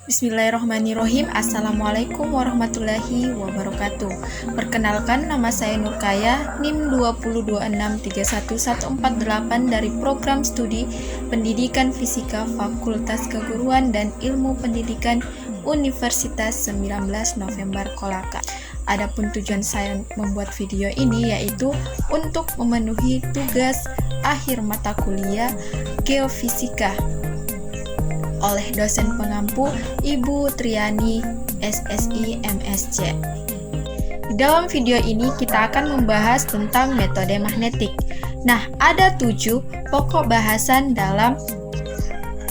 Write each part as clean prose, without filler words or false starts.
Bismillahirrahmanirrahim. Assalamualaikum warahmatullahi wabarakatuh. Perkenalkan, nama saya Nurkaya, NIM 202631148 dari Program Studi Pendidikan Fisika Fakultas Keguruan dan Ilmu Pendidikan Universitas 19 November Kolaka. Adapun tujuan saya membuat video ini yaitu untuk memenuhi tugas akhir mata kuliah Geofisika oleh dosen pengampu Ibu Triani SSI MSc. Dalam video ini kita akan membahas tentang metode magnetik. Nah, ada 7 pokok bahasan dalam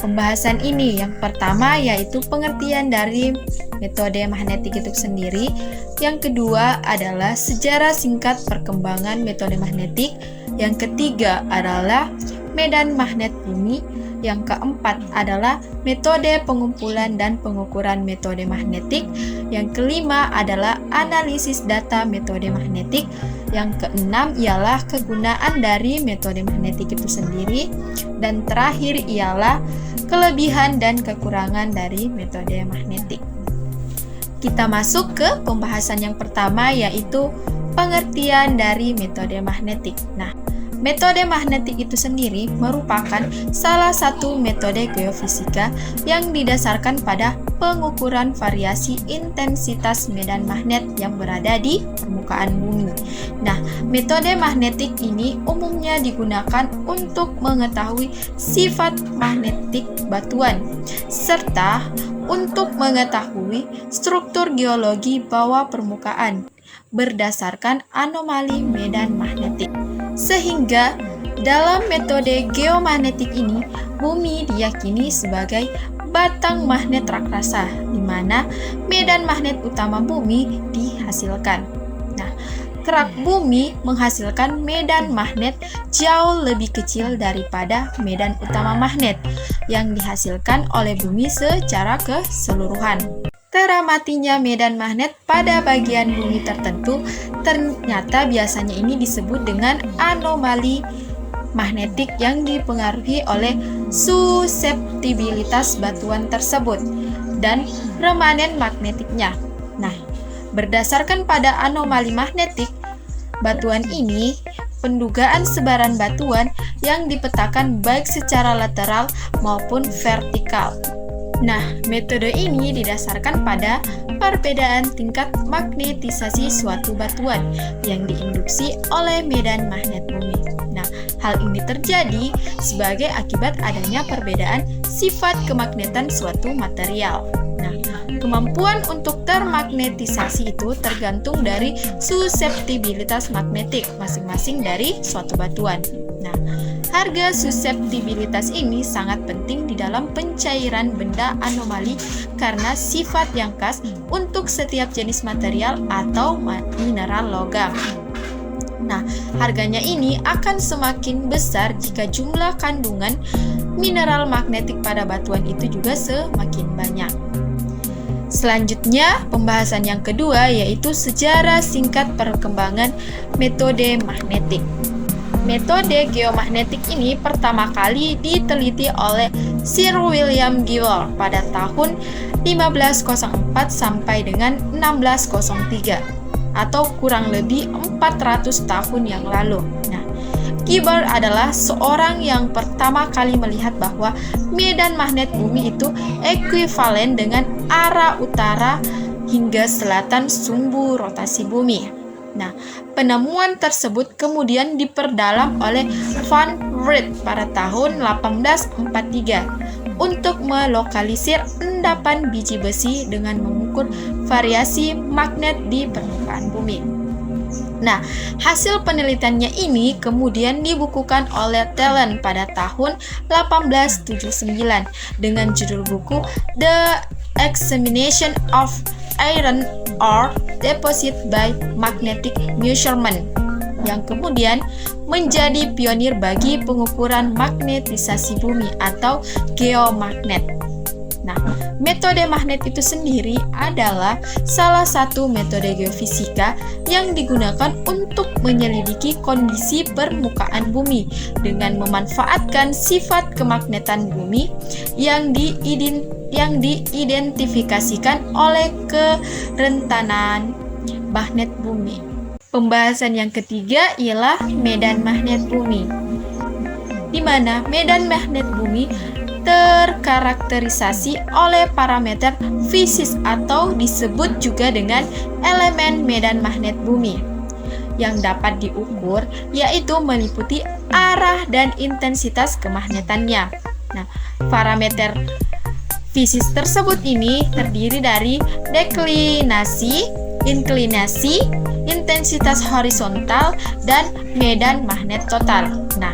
pembahasan ini. Yang pertama yaitu pengertian dari metode magnetik itu sendiri. Yang kedua adalah sejarah singkat perkembangan metode magnetik. Yang ketiga adalah medan magnet bumi. Yang keempat adalah metode pengumpulan dan pengukuran metode magnetik. Yang kelima adalah analisis data metode magnetik. Yang keenam ialah kegunaan dari metode magnetik itu sendiri. Dan terakhir ialah kelebihan dan kekurangan dari metode magnetik. Kita masuk ke pembahasan yang pertama yaitu pengertian dari metode magnetik. Nah, metode magnetik itu sendiri merupakan salah satu metode geofisika yang didasarkan pada pengukuran variasi intensitas medan magnet yang berada di permukaan bumi. Nah, metode magnetik ini umumnya digunakan untuk mengetahui sifat magnetik batuan, serta untuk mengetahui struktur geologi bawah permukaan berdasarkan anomali medan magnetik. Sehingga dalam metode geomagnetik ini, bumi diyakini sebagai batang magnet raksasa, di mana medan magnet utama bumi dihasilkan. Nah, kerak bumi menghasilkan medan magnet jauh lebih kecil daripada medan utama magnet yang dihasilkan oleh bumi secara keseluruhan. Teramatinya medan magnet pada bagian bumi tertentu ternyata biasanya ini disebut dengan anomali magnetik yang dipengaruhi oleh suseptibilitas batuan tersebut dan remanen magnetiknya. Nah, berdasarkan pada anomali magnetik batuan ini, pendugaan sebaran batuan yang dipetakan baik secara lateral maupun vertikal. Nah, metode ini didasarkan pada perbedaan tingkat magnetisasi suatu batuan yang diinduksi oleh medan magnet bumi. Nah, hal ini terjadi sebagai akibat adanya perbedaan sifat kemagnetan suatu material. Nah, kemampuan untuk termagnetisasi itu tergantung dari suseptibilitas magnetik masing-masing dari suatu batuan. Nah, harga suseptibilitas ini sangat penting di dalam pencairan benda anomali karena sifat yang khas untuk setiap jenis material atau mineral logam. Nah, harganya ini akan semakin besar jika jumlah kandungan mineral magnetik pada batuan itu juga semakin banyak. Selanjutnya, pembahasan yang kedua yaitu sejarah singkat perkembangan metode magnetik. Metode geomagnetik ini pertama kali diteliti oleh Sir William Gibbs pada tahun 1504 sampai dengan 1603 atau kurang lebih 400 tahun yang lalu. Nah, Gibbs adalah seorang yang pertama kali melihat bahwa medan magnet bumi itu ekuivalen dengan arah utara hingga selatan sumbu rotasi bumi. Nah, penemuan tersebut kemudian diperdalam oleh Van Vliet pada tahun 1843 untuk melokalisir endapan biji besi dengan mengukur variasi magnet di permukaan bumi. Nah, hasil penelitiannya ini kemudian dibukukan oleh Thelen pada tahun 1879 dengan judul buku The Examination of Iron Ore Deposit by Magnetic Measurement, yang kemudian menjadi pionir bagi pengukuran magnetisasi bumi atau geomagnet. Nah, metode magnet itu sendiri adalah salah satu metode geofisika yang digunakan untuk menyelidiki kondisi permukaan bumi dengan memanfaatkan sifat kemagnetan bumi yang diidentifikasi yang diidentifikasikan oleh kerentanan magnet bumi. Pembahasan yang ketiga ialah medan magnet bumi, di mana medan magnet bumi terkarakterisasi oleh parameter fisis atau disebut juga dengan elemen medan magnet bumi yang dapat diukur, yaitu meliputi arah dan intensitas kemagnetannya. Nah, parameter fisis tersebut ini terdiri dari deklinasi, inklinasi, intensitas horizontal, dan medan magnet total. Nah,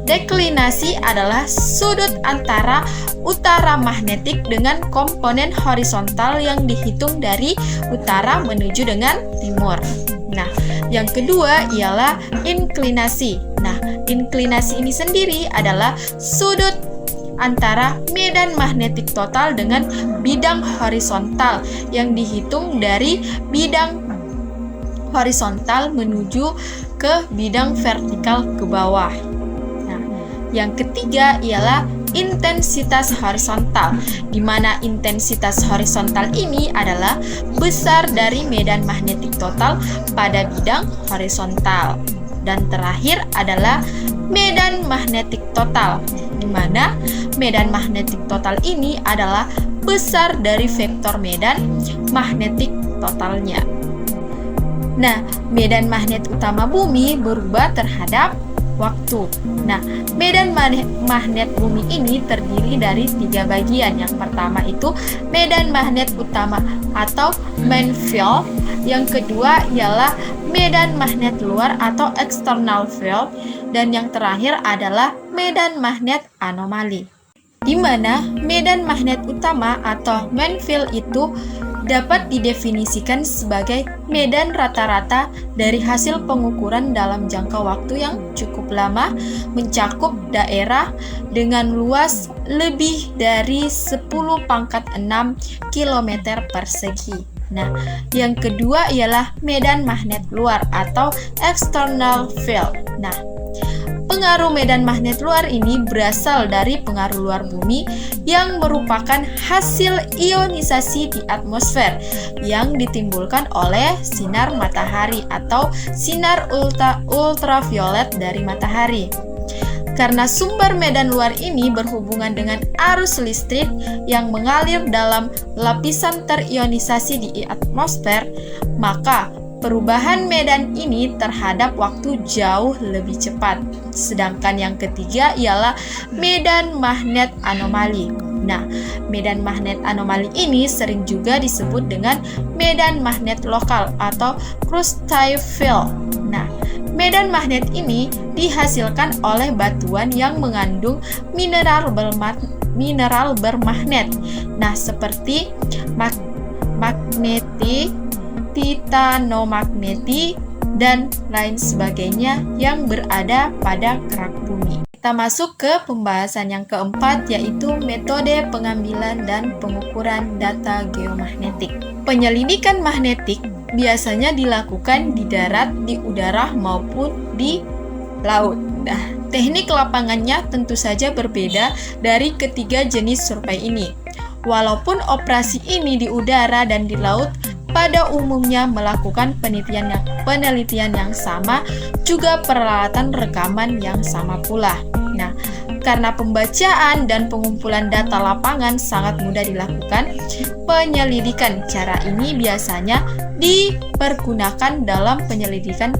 deklinasi adalah sudut antara utara magnetik dengan komponen horizontal yang dihitung dari utara menuju dengan timur. Nah, yang kedua ialah inklinasi. Nah, inklinasi ini sendiri adalah sudut antara medan magnetik total dengan bidang horizontal yang dihitung dari bidang horizontal menuju ke bidang vertikal ke bawah. Nah, yang ketiga ialah intensitas horizontal, di mana intensitas horizontal ini adalah besar dari medan magnetik total pada bidang horizontal. Dan terakhir adalah medan magnetik total, di mana medan magnetik total ini adalah besar dari vektor medan magnetik totalnya. Nah, medan magnet utama bumi berubah terhadap waktu. Nah, medan magnet bumi ini terdiri dari 3 bagian. Yang pertama itu medan magnet utama atau main field. Yang kedua ialah medan magnet luar atau external field. Dan yang terakhir adalah medan magnet anomali, di mana medan magnet utama atau main field itu dapat didefinisikan sebagai medan rata-rata dari hasil pengukuran dalam jangka waktu yang cukup lama, mencakup daerah dengan luas lebih dari 10⁻⁶ km persegi. Nah, yang kedua ialah medan magnet luar atau external field. Nah, pengaruh medan magnet luar ini berasal dari pengaruh luar bumi yang merupakan hasil ionisasi di atmosfer yang ditimbulkan oleh sinar matahari atau sinar ultraviolet dari matahari. Karena sumber medan luar ini berhubungan dengan arus listrik yang mengalir dalam lapisan terionisasi di atmosfer, maka perubahan medan ini terhadap waktu jauh lebih cepat. Sedangkan yang ketiga ialah medan magnet anomali. Nah, medan magnet anomali ini sering juga disebut dengan medan magnet lokal atau Kruskal field. Nah, medan magnet ini dihasilkan oleh batuan yang mengandung mineral bermagnet. Nah, seperti magnetit, titanomagneti, dan lain sebagainya yang berada pada kerak bumi. Kita masuk ke pembahasan yang keempat, yaitu metode pengambilan dan pengukuran data geomagnetik. Penyelidikan magnetik biasanya dilakukan di darat, di udara, maupun di laut. Nah, teknik lapangannya tentu saja berbeda dari ketiga jenis survei ini. Walaupun operasi ini di udara dan di laut pada umumnya melakukan penelitian yang sama, juga peralatan rekaman yang sama pula. Nah, karena pembacaan dan pengumpulan data lapangan sangat mudah dilakukan, penyelidikan cara ini biasanya dipergunakan dalam penyelidikan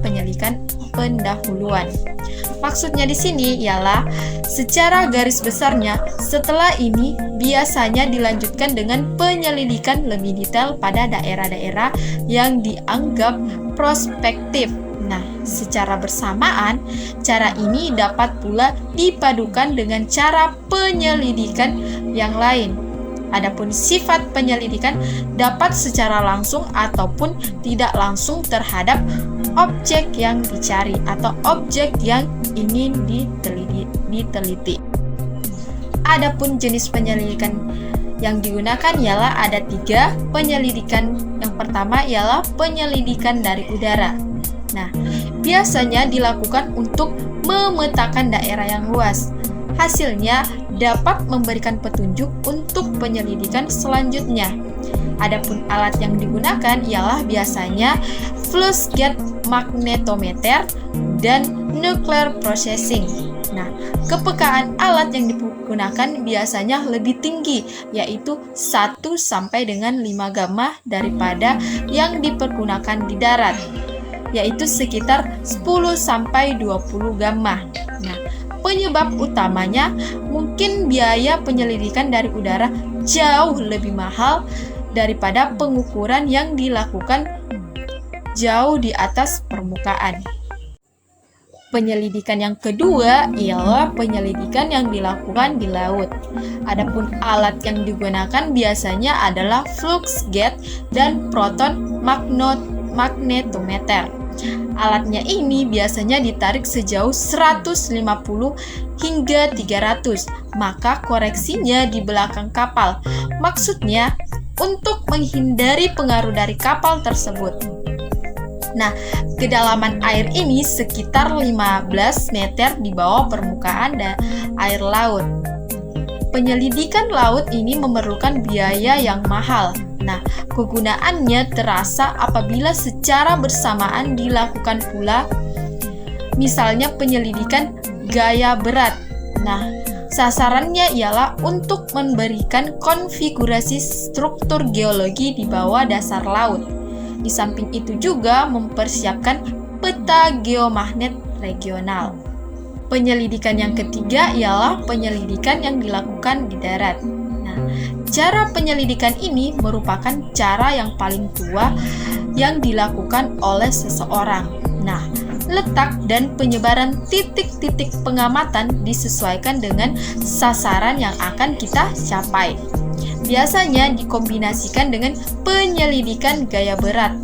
pendahuluan. Maksudnya di sini ialah secara garis besarnya, setelah ini biasanya dilanjutkan dengan penyelidikan lebih detail pada daerah-daerah yang dianggap prospektif. Nah, secara bersamaan, cara ini dapat pula dipadukan dengan cara penyelidikan yang lain. Adapun sifat penyelidikan dapat secara langsung ataupun tidak langsung terhadap objek yang dicari atau objek yang ingin diteliti. Adapun jenis penyelidikan yang digunakan ialah ada 3 penyelidikan. Yang pertama ialah penyelidikan dari udara. Nah, biasanya dilakukan untuk memetakan daerah yang luas. Hasilnya dapat memberikan petunjuk untuk penyelidikan selanjutnya. Adapun alat yang digunakan ialah biasanya flux gate magnetometer dan nuclear processing. Nah, kepekaan alat yang digunakan biasanya lebih tinggi, yaitu 1 sampai dengan 5 gamma daripada yang dipergunakan di darat, yaitu sekitar 10 sampai 20 gamma. Nah, penyebab utamanya mungkin biaya penyelidikan dari udara jauh lebih mahal daripada pengukuran yang dilakukan jauh di atas permukaan. Penyelidikan yang kedua ialah penyelidikan yang dilakukan di laut. Adapun alat yang digunakan biasanya adalah flux gate dan proton magnetometer. Alatnya ini biasanya ditarik sejauh 150 hingga 300, maka koreksinya di belakang kapal. Maksudnya untuk menghindari pengaruh dari kapal tersebut. Nah, kedalaman air ini sekitar 15 meter di bawah permukaan air laut. Penyelidikan laut ini memerlukan biaya yang mahal. Nah, kegunaannya terasa apabila secara bersamaan dilakukan pula misalnya penyelidikan gaya berat. Nah, sasarannya ialah untuk memberikan konfigurasi struktur geologi di bawah dasar laut. Di samping itu juga mempersiapkan peta geomagnet regional. Penyelidikan yang ketiga ialah penyelidikan yang dilakukan di darat. Nah, cara penyelidikan ini merupakan cara yang paling tua yang dilakukan oleh seseorang. Nah, letak dan penyebaran titik-titik pengamatan disesuaikan dengan sasaran yang akan kita capai. Biasanya dikombinasikan dengan penyelidikan gaya berat.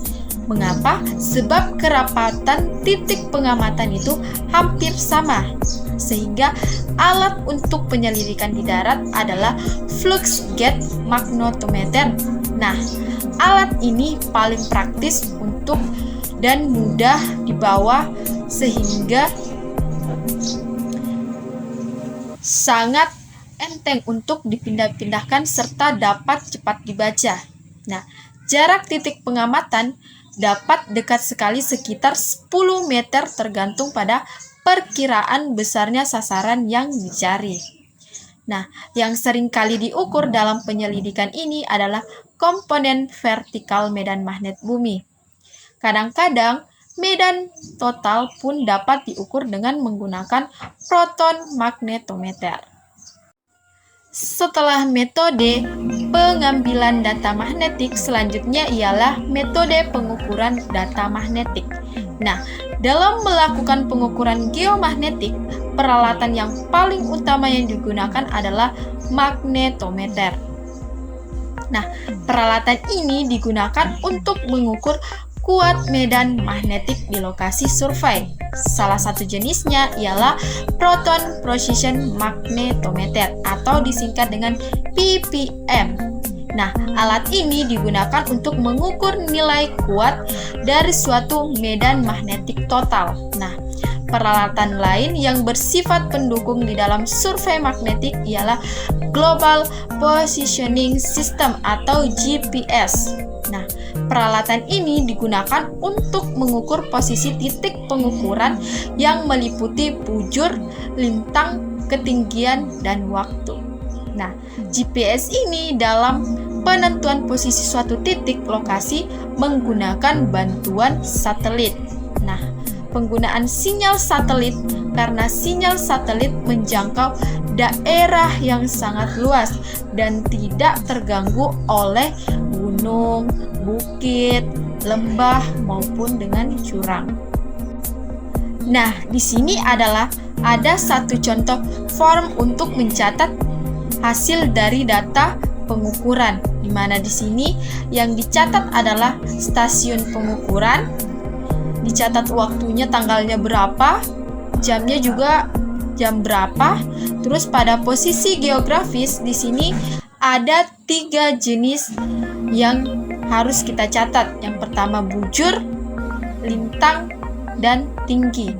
Mengapa? Sebab kerapatan titik pengamatan itu hampir sama, sehingga alat untuk penyelidikan di darat adalah flux gate magnetometer. Nah, alat ini paling praktis untuk dan mudah dibawa sehingga sangat enteng untuk dipindah-pindahkan serta dapat cepat dibaca. Nah, jarak titik pengamatan dapat dekat sekali sekitar 10 meter tergantung pada perkiraan besarnya sasaran yang dicari. Nah, yang sering kali diukur dalam penyelidikan ini adalah komponen vertikal medan magnet bumi. Kadang-kadang, medan total pun dapat diukur dengan menggunakan proton magnetometer. Setelah metode pengambilan data magnetik, selanjutnya ialah metode pengukuran data magnetik. Nah, dalam melakukan pengukuran geomagnetik, peralatan yang paling utama yang digunakan adalah magnetometer. Nah, peralatan ini digunakan untuk mengukur kuat medan magnetik di lokasi survei. Salah satu jenisnya ialah proton precision magnetometer atau disingkat dengan PPM. Nah, alat ini digunakan untuk mengukur nilai kuat dari suatu medan magnetik total. Nah, peralatan lain yang bersifat pendukung di dalam survei magnetik ialah Global Positioning System atau GPS. Nah, peralatan ini digunakan untuk mengukur posisi titik pengukuran yang meliputi bujur, lintang, ketinggian, dan waktu. Nah, GPS ini dalam penentuan posisi suatu titik lokasi menggunakan bantuan satelit. Nah, penggunaan sinyal satelit karena sinyal satelit menjangkau daerah yang sangat luas dan tidak terganggu oleh gunung, bukit, lembah maupun dengan jurang. Nah, di sini ada satu contoh form untuk mencatat hasil dari data pengukuran, di mana di sini yang dicatat adalah stasiun pengukuran, dicatat waktunya tanggalnya berapa, jamnya juga jam berapa. Terus pada posisi geografis di sini ada 3 jenis yang harus kita catat. Yang pertama bujur, lintang, dan tinggi.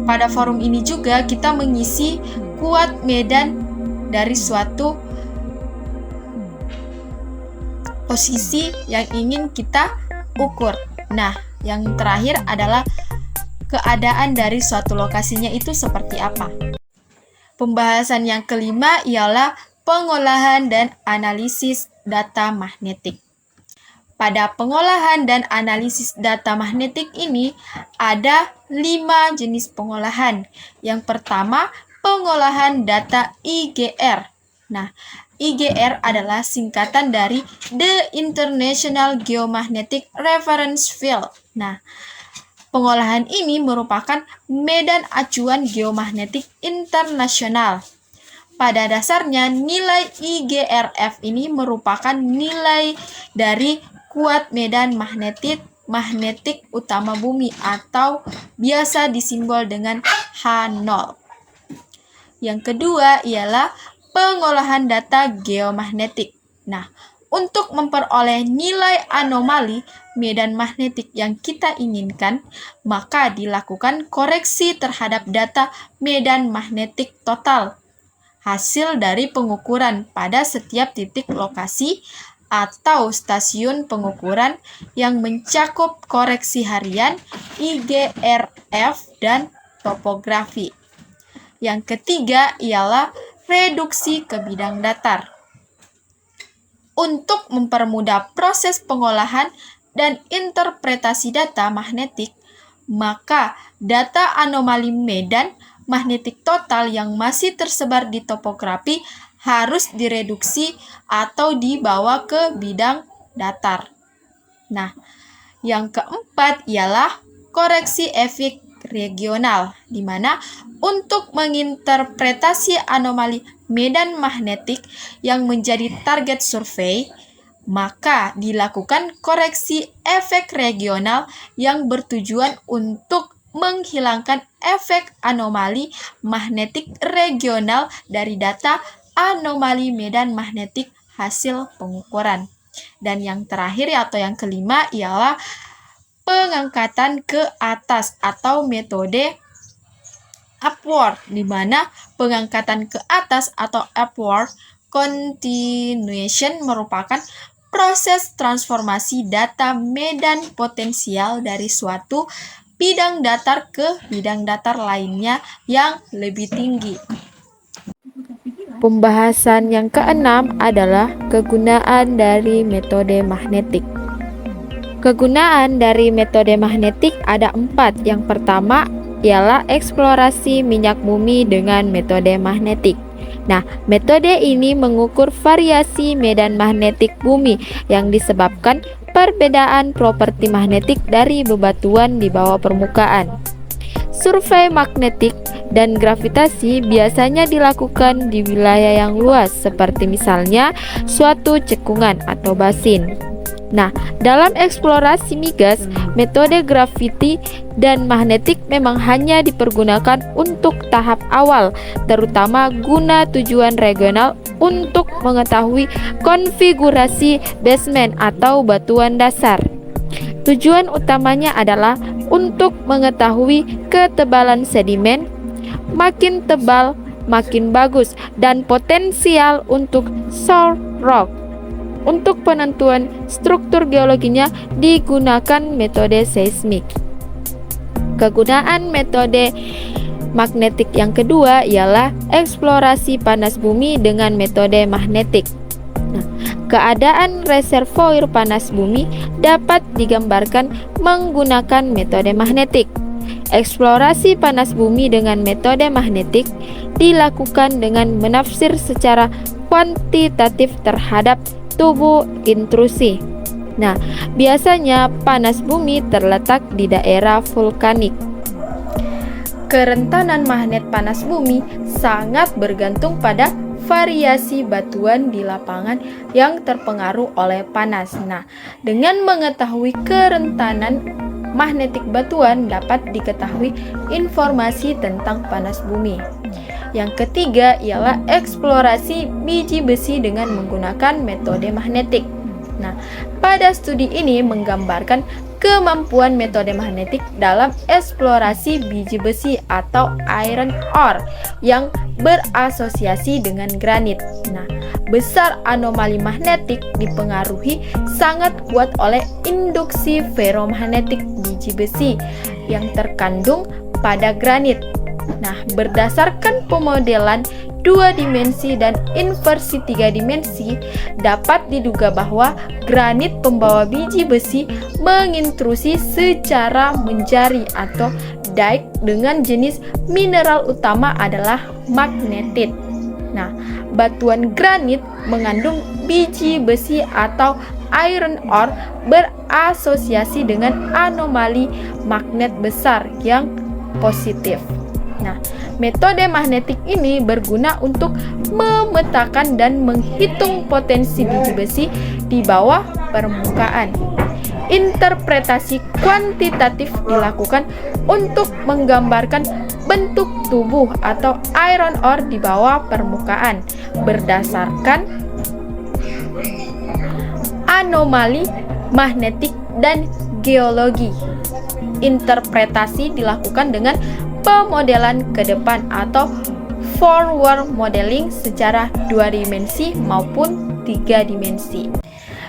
Pada forum ini juga kita mengisi kuat medan dari suatu posisi yang ingin kita ukur. Nah, yang terakhir adalah keadaan dari suatu lokasinya itu seperti apa. Pembahasan yang kelima ialah pengolahan dan analisis data magnetik. Pada pengolahan dan analisis data magnetik ini ada 5 jenis pengolahan. Yang pertama, pengolahan data IGR. Nah, IGR adalah singkatan dari The International Geomagnetic Reference Field. Nah, pengolahan ini merupakan medan acuan geomagnetik internasional. Pada dasarnya, nilai IGRF ini merupakan nilai dari kuat medan magnetik utama bumi atau biasa disimbol dengan H0. Yang kedua ialah pengolahan data geomagnetik. Nah, untuk memperoleh nilai anomali medan magnetik yang kita inginkan, maka dilakukan koreksi terhadap data medan magnetik total, hasil dari pengukuran pada setiap titik lokasi atau stasiun pengukuran yang mencakup koreksi harian, IGRF, dan topografi. Yang ketiga ialah reduksi ke bidang datar. Untuk mempermudah proses pengolahan dan interpretasi data magnetik, maka data anomali medan magnetik total yang masih tersebar di topografi harus direduksi atau dibawa ke bidang datar. Nah, yang keempat ialah koreksi efek regional, di mana untuk menginterpretasi anomali medan magnetik yang menjadi target survei, maka dilakukan koreksi efek regional yang bertujuan untuk menghilangkan efek anomali magnetik regional dari data anomali medan magnetik hasil pengukuran. Dan yang terakhir atau yang kelima ialah pengangkatan ke atas atau metode upward, di mana pengangkatan ke atas atau upward continuation merupakan proses transformasi data medan potensial dari suatu bidang datar ke bidang datar lainnya yang lebih tinggi. Pembahasan yang keenam adalah kegunaan dari metode magnetik. Kegunaan dari metode magnetik ada 4. Yang pertama ialah eksplorasi minyak bumi dengan metode magnetik. Nah, metode ini mengukur variasi medan magnetik bumi yang disebabkan perbedaan properti magnetik dari bebatuan di bawah permukaan. Survei magnetik dan gravitasi biasanya dilakukan di wilayah yang luas, seperti misalnya suatu cekungan atau basin. Nah, dalam eksplorasi migas, metode graviti dan magnetik memang hanya dipergunakan untuk tahap awal, terutama guna tujuan regional untuk mengetahui konfigurasi basement atau batuan dasar. Tujuan utamanya adalah untuk mengetahui ketebalan sedimen, makin tebal makin bagus, dan potensial untuk soil rock. Untuk penentuan struktur geologinya digunakan metode seismik. Kegunaan metode magnetik yang kedua ialah eksplorasi panas bumi dengan metode magnetik. Nah, keadaan reservoir panas bumi dapat digambarkan menggunakan metode magnetik. Eksplorasi panas bumi dengan metode magnetik dilakukan dengan menafsir secara kuantitatif terhadap tubuh intrusi. Nah, biasanya panas bumi terletak di daerah vulkanik. Kerentanan magnet panas bumi sangat bergantung pada variasi batuan di lapangan yang terpengaruh oleh panas. Nah, dengan mengetahui kerentanan magnetik batuan dapat diketahui informasi tentang panas bumi. Yang ketiga ialah eksplorasi biji besi dengan menggunakan metode magnetik. Nah, pada studi ini menggambarkan kemampuan metode magnetik dalam eksplorasi biji besi atau iron ore yang berasosiasi dengan granit. Nah, besar anomali magnetik dipengaruhi sangat kuat oleh induksi ferromagnetik biji besi yang terkandung pada granit. Nah, berdasarkan pemodelan 2 dimensi dan inversi 3 dimensi, dapat diduga bahwa granit pembawa biji besi mengintrusi secara menjari atau dike dengan jenis mineral utama adalah magnetit. Nah, batuan granit mengandung biji besi atau iron ore berasosiasi dengan anomali magnet besar yang positif. Nah, metode magnetik ini berguna untuk memetakan dan menghitung potensi biji besi di bawah permukaan. Interpretasi kuantitatif dilakukan untuk menggambarkan bentuk tubuh atau iron ore di bawah permukaan berdasarkan anomali magnetik dan geologi. Interpretasi dilakukan dengan pemodelan ke depan atau forward modeling secara 2 dimensi maupun 3 dimensi.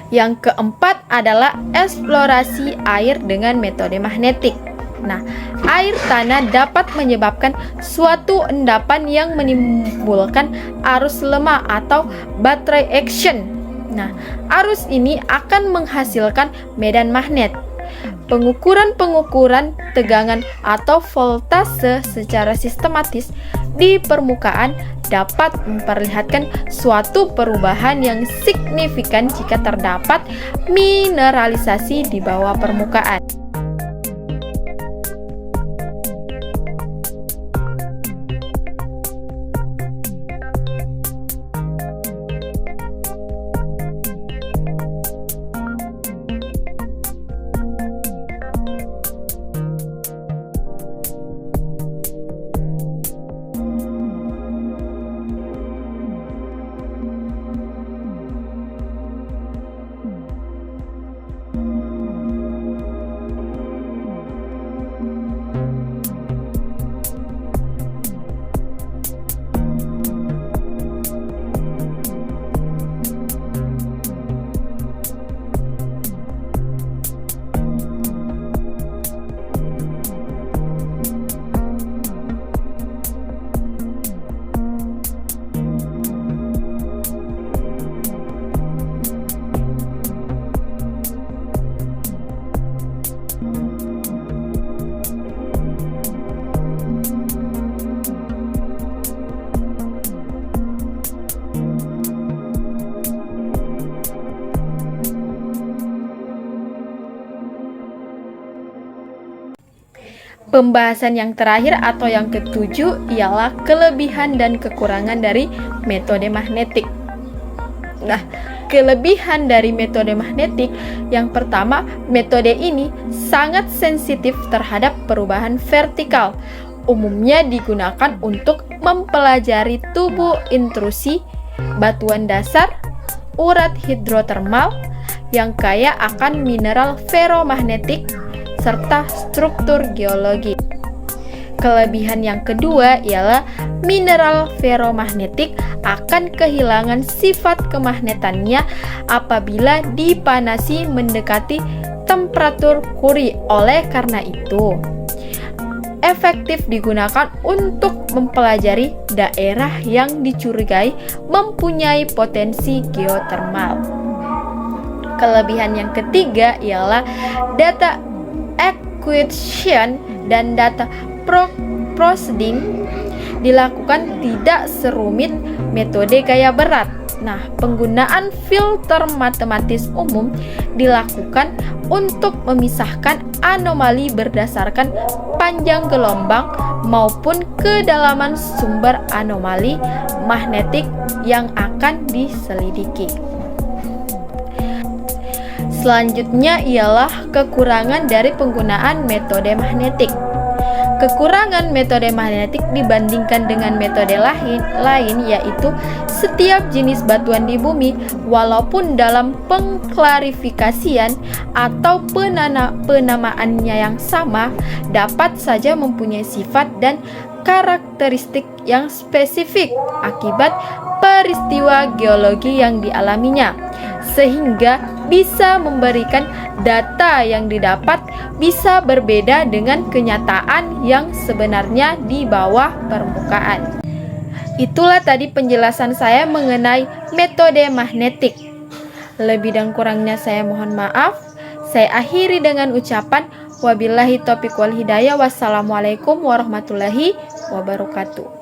Yang keempat adalah eksplorasi air dengan metode magnetik. Nah, air tanah dapat menyebabkan suatu endapan yang menimbulkan arus lemah atau battery action. Nah, arus ini akan menghasilkan medan magnet. Pengukuran tegangan atau voltase secara sistematis di permukaan dapat memperlihatkan suatu perubahan yang signifikan jika terdapat mineralisasi di bawah permukaan. Pembahasan yang terakhir atau yang ketujuh ialah kelebihan dan kekurangan dari metode magnetik. Nah, kelebihan dari metode magnetik yang pertama, metode ini sangat sensitif terhadap perubahan vertikal. Umumnya digunakan untuk mempelajari tubuh intrusi, batuan dasar, urat hidrotermal yang kaya akan mineral ferromagnetik, serta struktur geologi. Kelebihan yang kedua ialah mineral ferromagnetik akan kehilangan sifat kemagnetannya apabila dipanasi mendekati temperatur Curie. Oleh karena itu, efektif digunakan untuk mempelajari daerah yang dicurigai mempunyai potensi geotermal. Kelebihan yang ketiga ialah data acquisition dan data processing dilakukan tidak serumit metode gaya berat. Nah, penggunaan filter matematis umum dilakukan untuk memisahkan anomali berdasarkan panjang gelombang maupun kedalaman sumber anomali magnetik yang akan diselidiki. Selanjutnya ialah kekurangan dari penggunaan metode magnetik. Kekurangan metode magnetik dibandingkan dengan metode lain yaitu setiap jenis batuan di bumi, walaupun dalam pengklarifikasian atau penamaannya yang sama, dapat saja mempunyai sifat dan karakteristik yang spesifik akibat peristiwa geologi yang dialaminya, sehingga bisa memberikan data yang didapat bisa berbeda dengan kenyataan yang sebenarnya di bawah permukaan. Itulah tadi penjelasan saya mengenai metode magnetik. Lebih dan kurangnya saya mohon maaf. Saya akhiri dengan ucapan wabillahi taufiq wal hidayah. Wassalamualaikum warahmatullahi wabarakatuh.